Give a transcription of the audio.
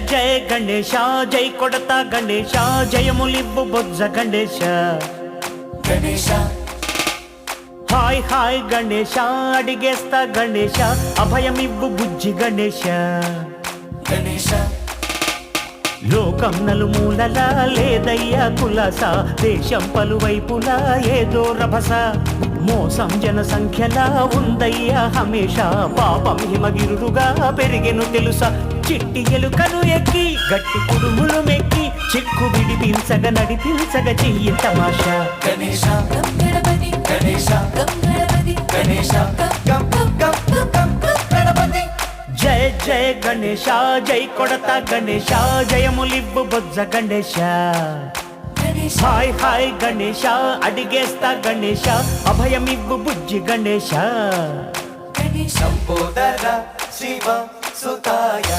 జయ గణేశ జై కొడతా గణేశ జయములివ్వు బొజ్జ Ganesha Ganesha hi hi Ganesha అడిగేస్తా Ganesha అభయమివ్వు బుజ్జి గణేశ గణేశ లోకం నలుమూలలా లేదయ్యా కులాస దేశం పలువైపులా ఏదో రభస మోసం జనసంఖ్యలా ఉందయ్యా హమేష పాపం హిమగిరుడుగా పెరిగెను తెలుసా చిట్టి ఎలుకను ఎక్కి గట్టి కుడుములు మెక్కి చిక్కు విడిపించగ నడిపించగ చెయ్యి తమాషా గణేశ గణపతి గణేశ గణపతి గణేశ గణపతి జయ జయ గణేశ జై కొడతా గణేశ జయములివ్వు బొజ్జ గణేశ గణేశ హాయ్ హాయ్ గణేశ అడిగేస్తా గణేశ అభయమివ్వు బుజ్జి గణేశ గణేశ సంబోధర శివ సుతాయ